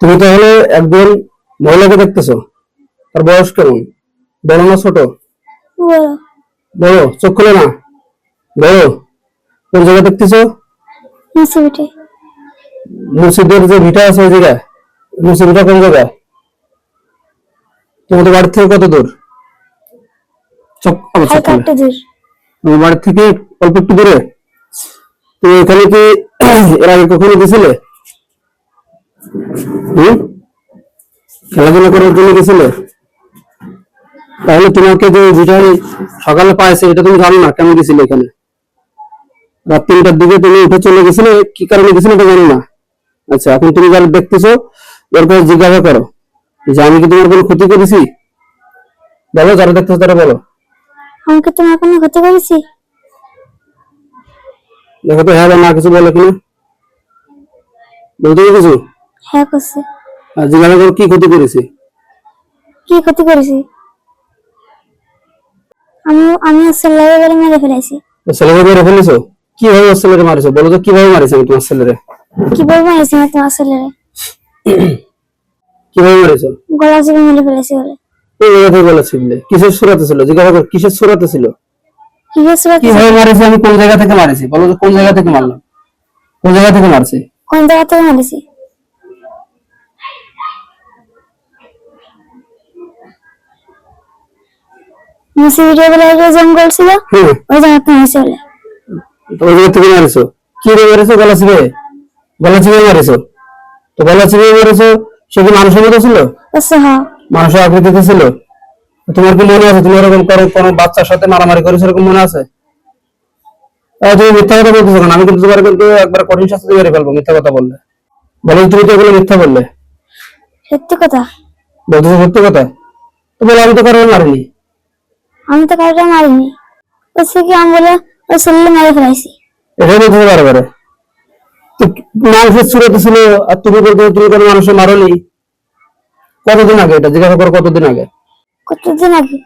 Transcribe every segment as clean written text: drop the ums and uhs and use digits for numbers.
তুমি তাহলে একজন মহিলাকে দেখতেছো, তার বয়স কেমন? বড় না ছোট? বড়। বড়, চোখ খুলে না, বড়। কোন জায়গায় দেখতেছো? মুসিবটে। মসজিদের যে ভিটা আছে ওই জায়গায়? মসজিদটা কোন জায়গায়? তোমাদের বাড়ি থেকে কত দূর? চোখ চোখ খুলে। হালকা দূর। তোমার বাড়ি থেকে অল্প একটু দূরে? তুমি এখানে কি এর আগে কখনো গেছিলে? হুম, খেলাধুলা করার জন্য গেছিলে? তাহলে তোমাকে যে যেটা সকালে পাইছে এটা তুমি জানো না কেন গেছিলে এখানে? রাত 3টার দিকে তুমি উঠে চলে গেছিলে, কি কারণে গেছিলে এটা জানো না? আচ্ছা, এখন তুমি যারা দেখতেছো ওর কাছে জিজ্ঞাসা করো যে আমি কি তোমার কোনো ক্ষতি করেছি? বলো, যারা দেখতেছো তারা বলো। আমাকে তোমার কোনো ক্ষতি করেছি? দেখো তো, হ্যাঁ বা না কিছু বলো কিনা, বলতে হবে কিছু। হ্যাঁ করছে। আর জিজ্ঞাসা করো কি ক্ষতি করেছি। কি ক্ষতি করেছি? আমি ছেলেকে বলে মেরে ফেলেছি। ছেলেকে মেরে ফেলেছো? কিভাবে ওর ছেলেকে মারিছো বলো তো, কিভাবে মারিছো আমি তোমার ছেলেরে? কিভাবে মেরেছি আমি তোমার ছেলেকে? কিভাবে মারিছো? গলা চেপে মেরে ফেলেছি বলে। এই জায়গা থেকে বলা ছিল, কিসের সুরাতে ছিল জিজ্ঞাসা করো, কিসের সুরাতে ছিল? কিভাবে মারিছি আমি, কোন জায়গা থেকে মারিছি বলো তো, কোন জায়গা থেকে মারলাম, কোন জায়গা থেকে মারছি? কোন জায়গা থেকে মেরেছি? মুসিবটে বলে একটা জঙ্গল ছিল, ওই জায়গা থেকে মেরেছি বলে। ওই জায়গা থেকে মারিছো? কি রে মারিছো? গলা চিপে? গলা চিপে মারিছো? তো গলা চিপে মারিছো, সে কি মানুষের মতো ছিল? আচ্ছা হ্যাঁ। মানুষের আকৃতিতে ছিল? তোমার কি মনে আছে তুমি এরকম কোনো বাচ্চার সাথে মারামারি করেছো, এরকম মনে আছে? তুমি মিথ্যা কথা বলতেছো কেন? আমি কিন্তু তোমার কিন্তু একবার কঠিন শাস্তি মেরে ফেলবো মিথ্যা কথা বললে। বলো, তুমি তো এগুলো মিথ্যা বললে। সত্যি কথা বলতেছো সত্যি কথা? তো বলো, আমি তো কারো মারিনি। আমি তো কাউকে মারিনি। বলছে কি আমি বলে ওই ছেলে মেরে ফেলাইছি। এটাই বলতে পারে পারে। তো মানুষের সুরতে ছিল আর তুমি বলতে তুমি কোনো মানুষের মারোনি? কতদিন আগে এটা জিজ্ঞাসা করো, কতদিন আগে? কতদিন আগে?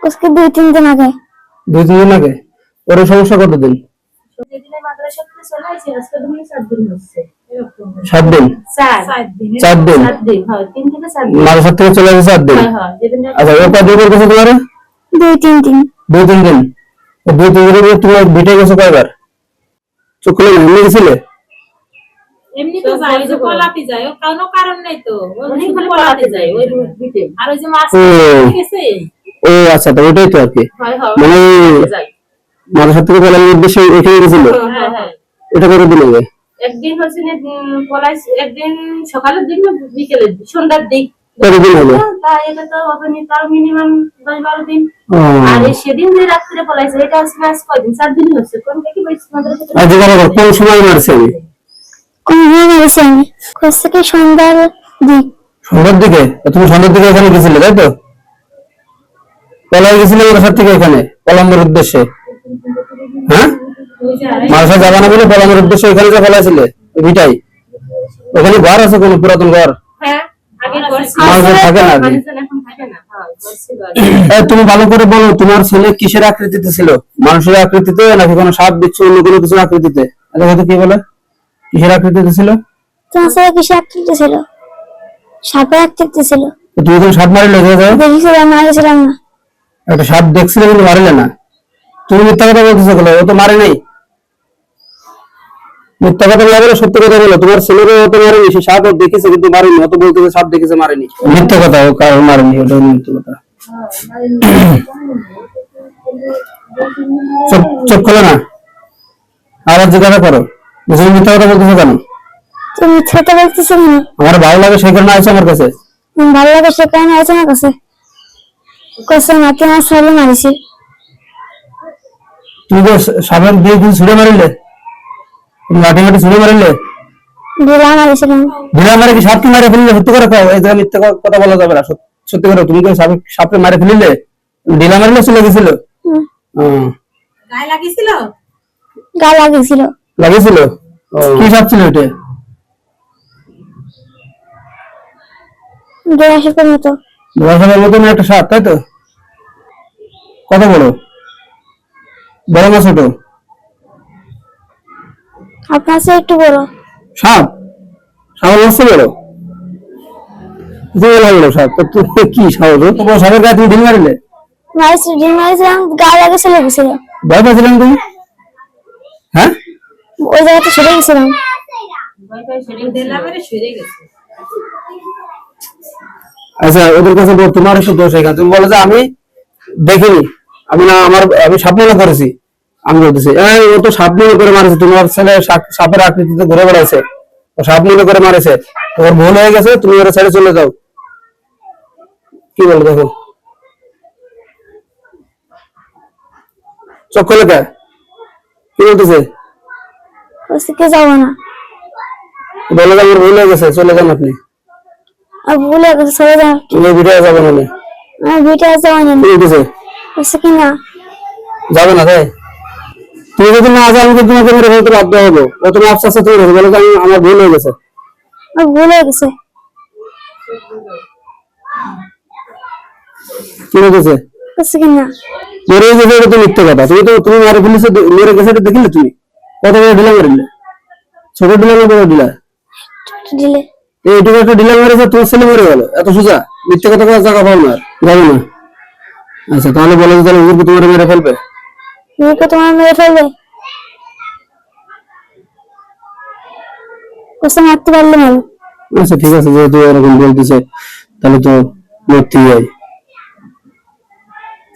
उसके 2-3 दिन आगे। 2-3 দিন আগে? ওর এই সমস্যা কতদিন? 7 দিন? 4 দিন? মাদ্রাসা থেকে চলে গেছে 4 দিন? আচ্ছা, ও কতদিন গেছে তোমার? 2-3 दिन। 2-3 দিন? 2-3 দিনের তুমি ভিটে গেছো কয়বার? চোখ খুলে এমনি গেছিলে? এমনি তো যায়, যে পলাতে যায়, ওর কোনো কারণ নাই তো, ওই খালি পলাতে যায় ওই ভিটে। আর ওই যে মাছ গেছে। ও আচ্ছা, তো ওটাই তো আর কি, মানে মাদ্রাসা থেকে পলানোর উদ্দেশ্যে এখানে গেছিল। হ্যাঁ হ্যাঁ। এটা কতদিন আগে? একদিন হচ্ছে পলাইছে, একদিন সকালের দিক না বিকেলের দিক, সন্ধ্যার দিক। কতদিন হলো? তা এটা তো হবে তার মিনিমাম 10-12 দিন। আর সেদিন যে রাত্রে পলাইছে এটা হচ্ছে আজ কয়দিন, 4 দিন হচ্ছে। কোন থেকে বলছিস মাদ্রাসা থেকে? আজ কোন সময় মারছে? কোন দিন মেরেছি আমি? হচ্ছে কি সন্ধ্যার দিক। সন্ধ্যার দিকে? তুমি সন্ধ্যার দিকে এখানে গেছিলে তাই তো? পলাই গেছিলে মাদ্রাসা থেকে এখানে পলানোর উদ্দেশ্যে? হ্যাঁ, মাদ্রাসা যাবা না বলে পলানোর উদ্দেশ্যে এখানে যে পলাইছিলে ভিটাই? ওখানে ঘর আছে, কোন পুরাতন ঘর? হ্যাঁ, আগে ঘর ছিল। মানুষ থাকে না? মানুষজন এখন থাকে না। হ্যাঁ, ঘর ছিল আগে। তুমি ভালো করে বলো, তোমার ছেলে কিসের আকৃতিতে ছিল? মানুষের আকৃতিতে নাকি কোনো সাপ বিচ্ছু অন্য কোনো কিছুর আকৃতিতে? এটা কথা কি বলে, কিসের আকৃতিতে ছিল? তোমার ছেলে কিসের আকৃতি ছিল? সাপের আকৃতি ছিল। তুমি কোন সাপ মারিলে? দেখেছিলাম, মারিছিলাম না। একটা সাপ দেখছিলে কিন্তু মারিলে না? তুমি মিথ্যা কথা বলতেছো কেন? ও তো মারে নাই। মিথ্যা কথা বলে, সত্য কথা বলো। তোমার ছেলেকে ও তো মারেনি, সে সাপ দেখেছে কিন্তু মারেনি। ও তো বলতেছে সাপ দেখেছে মারেনি। মিথ্যা কথা, ও কারো মারেনি, ওটা মিথ্যা কথা। চোখ খোলো না, আবার জিজ্ঞাসা করো, তুমি মিথ্যা কথা বলতেছো কেন? তুমি মিথ্যা কথা বলতেছো না। আমার ভালো লাগে সেই কারণে আছে আমার কাছে। ভালো লাগে সে কারণে আছে আমার কাছে। কসম নাকি আমার ছেলে মারিছি। তুমি তো সাপের দিয়ে কিছু ছুড়ে মারিলে, লাঠি মাটি ছুড়ে মারিলে? ঢিলা মারিছিলাম। ঢিলা মারে কি সাপকে মারে ফেললে? সত্যি করে কও, এই জায়গায় মিথ্যা কথা বলা যাবে না। সত্যি করে, তুমি কি সাপকে মারে ফেলিলে? ঢিলা মারলে চলে গেছিল? গায়ে লাগিয়েছিল? গায়ে লাগিয়েছিল। লাগিয়েছিল? কি সাপ ছিল এটা? দোয়া সাপের মতো। দোয়া সাপের মতো একটা সাপ, তাই তো? কত বড়? বড় না ছোট? আপনার চেয়ে একটু বড়। সাপ? সাপ মস্ত বড়? যে বড় সাপ, তো তুমি কি সাহস? তো বড় সাপের গায়ে তুমি ঢিল মারিলে? মারিছি, ডিম মারিছিলাম, গায়ে আগে চলে গেছিলাম। ভয় পাচ্ছিলাম তুমি? হ্যাঁ, ওই জায়গাতে সরে গেছিলাম। আচ্ছা ওদের কাছে বল তোমার একটু দোষ এখানে, তুমি বলো যে আমি দেখিনি, আমি সাপ মনে করেছি। আমি বলতেছি ও তো সাপ মনে করে মারেছে, তোমার ছেলে সাপের আকৃতিতে ঘুরে বেড়াইছে, ও সাপ মনে করে মারেছে, তোমার ভুল হয়ে গেছে, তুমি ওরা ছেড়ে চলে যাও। কি বলো দেখো, চোখ খোলে কে? কি বলতেছে? বলছি কে যাবো না, বলে যে আমার ভুল হয়ে গেছে, চলে যান আপনি, আর ভুলে গেছে, চলে যাও। তুমি ভিডিও যাবে না। আমি ভিটে যাবো না। কি বলতেছে? বলছি কি না, যাবে না তাই? তুমি যদি না যাও আমি তো তোমাকে মেরে ফেলতে বাধ্য হবো। ও তুমি আফসোস তুমি বলে যে আমার ভুল হয়ে গেছে। আমার ভুল হয়ে গেছে। কি বলতেছে? বলছি কি না, মরে গেছে, এটা তো মিথ্যে কথা। তুমি মারে ফেলেছো, মরে গেছে এটা দেখিলে তুমি? কত বড় ঢিলা মারিলে? ছোট ঢিলা না বড় ঢিলা? দিলে এইটুকু একটা ঢিলা মেরেছে, তোমার ছেলে মরে গেল, এত সোজা? মিথ্যে কথা বলার জায়গা পাও না আর, যাবে না। আচ্ছা তাহলে বলো যে তাহলে হুজুর তোমার মেরে ফেলবে? মুখে তোমার মেরে ফেলবে। বলছে মারতে পারলে ভালো। আচ্ছা ঠিক আছে, যেহেতু এরকম বলতেছে তাহলে তো মরতেই হয়।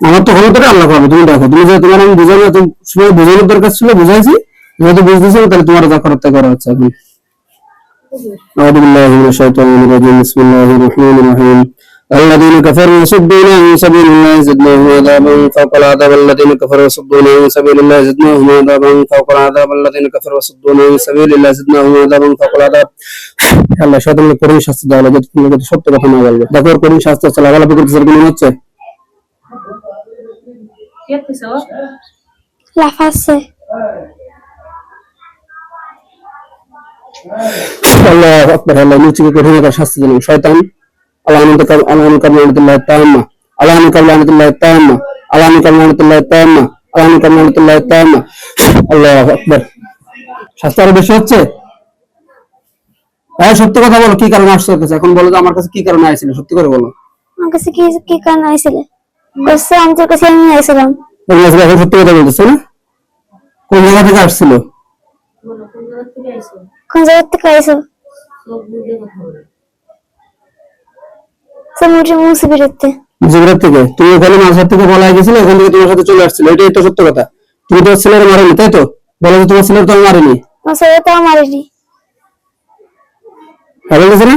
আমার তো ক্ষমতাটা আল্লাহ পাবে, তুমি দেখো, তুমি যে তোমার আমি বুঝানো, তুমি সময় বোঝানোর দরকার ছিল, বুঝাইছি, যেহেতু বুঝতেছো তাহলে তোমার যা করার তা করা হচ্ছে এখন। أعوذ بالله من الشيطان الرجيم بسم الله الرحمن الرحيم الذين كفروا يصدون عن سبيل الله زدناهم عذابا فوق العذاب الذين كفروا يصدون عن سبيل الله زدناهم عذابا فوق العذاب الذين كفروا يصدون عن سبيل الله زدناهم عذابا فوق العذاب। আল্লাহ শয়তানকে কঠিন শাস্তি দেওয়া হলো, যদি তুমি সত্য কথা না বলবে। দেখো ওর কঠিন শাস্তি হচ্ছে, লাগালাপি করতেছে, মনে হচ্ছে লাফাচ্ছে। আল্লাহু আকবার, আল্লাহ নিচে কঠিন একটা শাস্তি দিলেন। শয়তান আল্লাহ তাআম্মা আল্লাহু আকবার। শাস্তি আরো বেশি হচ্ছে। হ্যাঁ সত্য কথা বলো, কি কারণে আসছো ওর কাছে? এখন বলো যে আমার কাছে কি কারণে আইছিলে, সত্যি করে বলো। আমার কাছে কি কি কারণ আইছিলে? বলছে আমি তোর কাছে এমনি আইছিলাম। এখন সত্যি কথা বলতেছে না? কোন জায়গা থেকে আসছিল? কোন জায়গা থেকে আইছো? সমুদ্র মুছে বেরোতে। জিবরাত থেকে? তুমি ওখানে মাঝহার থেকে বলা গেছিল, ওখান থেকে তোমার সাথে চলে আসছিল, এটাই তো সত্য কথা। তুমি তো ছেলের মারেনি তাই তো? বলো যে তোমার ছেলের তো মারেনি। আমার ছেলে তো মারেনি। ভালো গেছে না?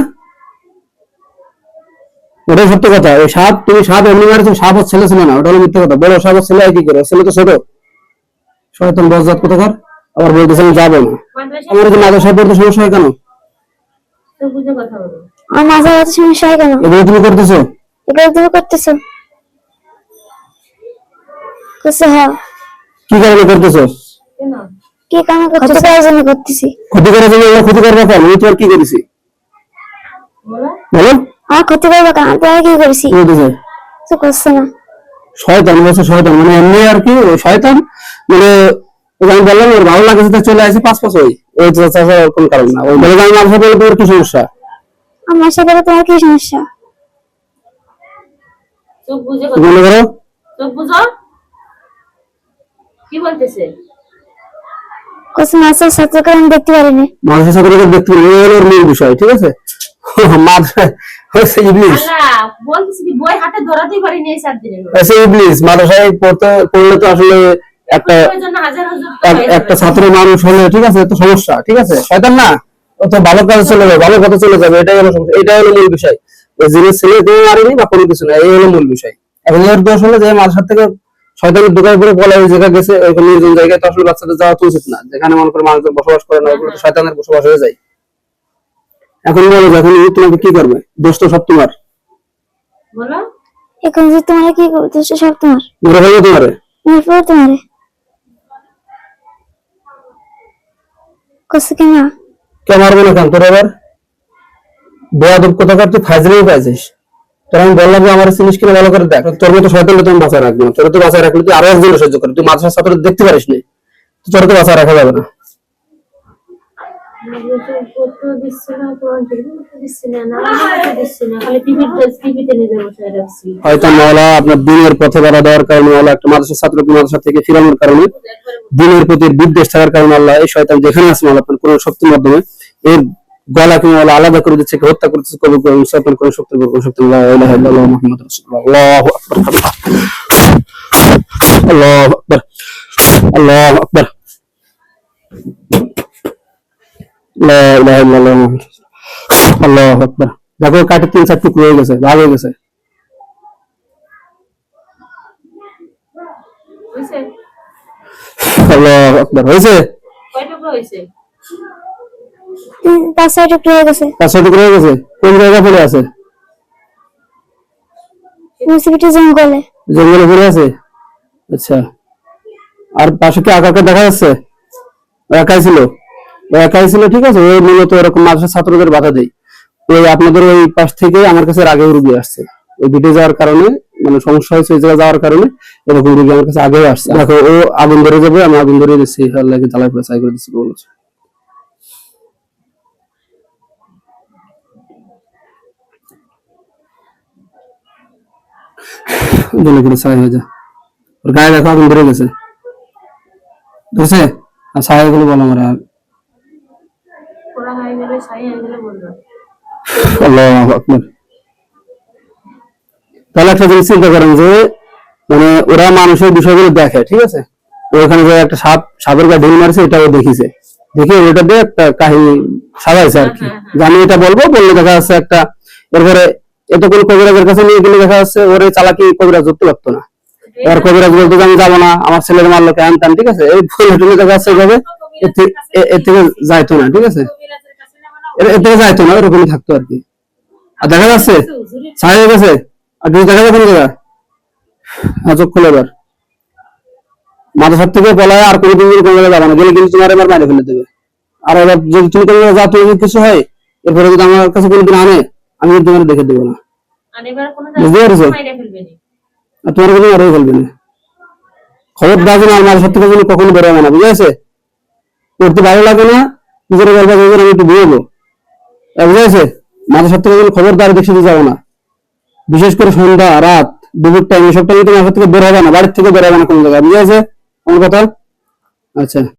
ওটাই সত্য কথা। ওই সাপ, তুমি সাপ এমনি মারেছো, সাপ ওর ছেলে ছিল না, ওটা হলো মিথ্যা কথা। বলো সাপ ওর ছেলে কি করে? ছেলে তো ছোট। শয়তান বজ্জাত কোথাকার, আবার বলতেছে আমি যাবো না। আমার কি মাদ্রাসায় পড়তে সমস্যা হয় কেন? আমার মাঝে মাঝে সমস্যা হয় কেন? এগুলো তুমি করতেছো? এগুলো তুমি করতেছো? করছে হ্যাঁ। কি কারণে করতেছো? কি কারণে করতেছো? ক্ষতি করার জন্য করতেছি। ক্ষতি করার জন্য? ক্ষতি করবো কেন? আমি তোমার কি করেছি বলো? আমার ক্ষতি করবো কেন? আমি তোমার কি করেছি? কিছু করছে না। শয়তান বলছে, শয়তান মানে এমনি আর কি, শয়তান মানে আমি বললাম ওর ভালো লাগছে তো চলে আসি, পাঁচ পাঁচ ওই কোন কারণ না। ওই বলে আমি আমার সাথে তোর কি সমস্যা? আমার সাথে তোমার কি সমস্যা? চোখ বুঝে মনে করো, চোখ বুঝো, কি বলতেছে? কোন মাসের ছাত্রকে আমি দেখতে পারিনি। মানুষের সাথে দেখতে পারি, এই হলো ওর মূল বিষয়, ঠিক আছে? ইবলিস বলতেছি কি বই হাতে ধরাতেই পারিনি এই 7 দিনের মধ্যে। এসে ইবলিস মাদ্রাসায় পড়লে তো আসলে একটা ছাত্র মানুষ হলে ঠিক আছে, তো সমস্যা, ঠিক আছে? শয়তান না, ও তো ভালো কাজে চলে যাবে, ভালো পথে চলে যাবে, এটাই হলো সমস্যা, এটাই হলো মূল বিষয়। ওই জিনিস ছেলে কেউ মারেনি বা কোনো কিছু না, এই হলো মূল বিষয়। এখন এর দোষ হলো যে মাদ্রাসা থেকে শয়তানের দোকান করে বলা ওই জায়গায় গেছে, ওই নির্জন জায়গায় তো আসলে বাচ্চাদের যাওয়া তো উচিত না, যেখানে মনে করে মানুষজন বসবাস করে না, ওগুলো তো শয়তানের বসবাস হয়ে যায়। এখন বলো, এখন তোমাকে কি করবে? দোষ তো সব তোমার। বলো এখন যে তোমার কি করতে সব তোমার। মেরে ফেলবো তোমারে? মেরে ফেলবো তোমারে? কষ্ট কেন? কে মারবে না কেন? তোর আবার বেয়াদব কোথাকার, তুই ফাজলেই পাইছিস। তোর আমি বললাম যে আমার জিনিস কিনে ভালো করে দেখ, তোর মতো শয়তানকে তুমি বাঁচায় রাখবে না। তোর তো বাঁচায় রাখলে তুই আরো একজন সহ্য করে, তুই মাদ্রাসার ছাত্র দেখতে পারিস না, তোর তো বাঁচায় রাখা যাবে না। করতে দিচ্ছে না, কোরআন শরীফ করতে দিচ্ছে না, নামাজ পড়তে দিচ্ছে না, খালি টিভিতে নিজে বসে রাখছি। হয়তো মাওলা আপনার দিনের পথে বাধা দেওয়ার কারণে, মাওলা একটা মাদ্রাসা ছাত্রকে মাদ্রাসা থেকে ফিরানোর কারণে, দিনের প্রতি বিদ্বেষ থাকার কারণে আল্লাহ এই শয়তান যেখানে আছে মাওলা আপনার কোন শক্তির মাধ্যমে এর গলাকে মাওলা আলাদা করে দিচ্ছে, হত্যা করতেছে, কবুল করে নিচ্ছে আপনার কোন শক্তি, কোন শক্তি। লা ইলাহা ইল্লাল্লাহ মুহাম্মাদুর রাসূলুল্লাহ। আল্লাহু আকবার, আল্লাহু আকবার, আল্লাহু আকবার। লা ইলাহা ইল্লাল্লাহ মুহাম্মাদুর রাসূলুল্লাহ। আল্লাহু আকবার। দেখো কাটে 3-4 টুকরো হয়ে গেছে, ভাগ হয়ে গেছে। হইছে? আল্লাহু আকবার। হয়েছে? কয় টুকরো হইছে? 5-6 টুকরো হয়ে গেছে। 5-6 টুকরো হয়ে গেছে। কোন জায়গায় পড়ে আছে? মুসিবটি জঙ্গলে। জঙ্গলে পড়ে আছে। আচ্ছা, আর পাশে কি আকাকে দেখা যাচ্ছে? ও একাই ছিল, ও একাই ছিল, ঠিক আছে। ওই মূলত এরকম মাদ্রাসা ছাত্রদের বাধা দেয়। ওই আপনাদের ওই পাশ থেকে আমার কাছে আগে রুগী আসছে, ওই বিটে যাওয়ার কারণে, মানে সমস্যা হয়েছে ওই জায়গায় যাওয়ার কারণে এরকম রুগী আমার কাছে আগেও আসছে। দেখো ও আগুন ধরে যাবে, আমি আগুন ধরিয়ে দিচ্ছি, আল্লাহকে জ্বালাই করে চাই করে দিচ্ছি বলেছে। জলে করে ছাই হয়ে যায়, ওর গায়ে দেখো আগুন ধরে গেছে, ধরছে। আর ছাই গুলো বলো আমার আর ওরা হয়ে গেলে ছাই হয়ে গেলে বলবো। আল্লাহু আকবার। তাহলে একটা জিনিস চিন্তা করেন যে মানে ওরা মানুষের বিষয়গুলো দেখে, ঠিক আছে। ওখানে যে একটা সাপের গায়ে ঢিল মারছে এটাও দেখিছে, দেখে ওটা দিয়ে একটা কাহিনী সাজাইছে আর কি। আমি এটা বলবো, বললে দেখা যাচ্ছে একটা, এরপরে এত কোন কবিরাজের কাছে নিয়ে গেলে দেখা যাচ্ছে ওরে চালাকি কবিরাজ ধরতে পারতো না। এবার কবিরাজ বলতো যে আমি যাবো না, আমার ছেলের মারলো কে আনতাম, ঠিক আছে। এই ফুলে দেখা যাচ্ছে এভাবে এর থেকে যাইতো না, ঠিক আছে। এর থেকে যাইতো না, এরকমই থাকতো আর কি। আর দেখা যাচ্ছে ছাই হয়ে গেছে। আর যদি দেখা যাবে কোন জায়গা, চোখ খুলে এবার মাদ্রাসার থেকে পলায় আর কোনোদিন কোনো জায়গায় যাবে না, গেলে কিন্তু তোমার এবার বাইরে ফেলে দেবে। আর এবার যদি তুমি কোনো জায়গায় যাও, তুমি যদি কিছু হয়, এরপরে যদি আমার কাছে কোনোদিন আনে, আমি কিন্তু তোমার দেখে দেবো না, আর এবার কোনো বুঝতে পারছো? মাইরা ফেলবে না। আর তোমার কোনো আরোই ফেলবে না। খবর দাও যেন আর মাদ্রাসার থেকে যেন কখনো বেরোবে না, বুঝে আছে? পড়তে ভালো লাগে না, নিজের গল্প আমি একটু বুঝবো, বুঝে আছে? মাদ্রাসার থেকে যেন খবরদার দেখতে যাবো না, বিশেষ করে সন্ধ্যা, রাত, দুপুর টাইম, এসব টাইমে তুমি মাদ্রাসা থেকে বের হবে না, বাড়ির থেকে বের হবে না কোনো জায়গায়, বুঝে আছে আমার কথা? আচ্ছা।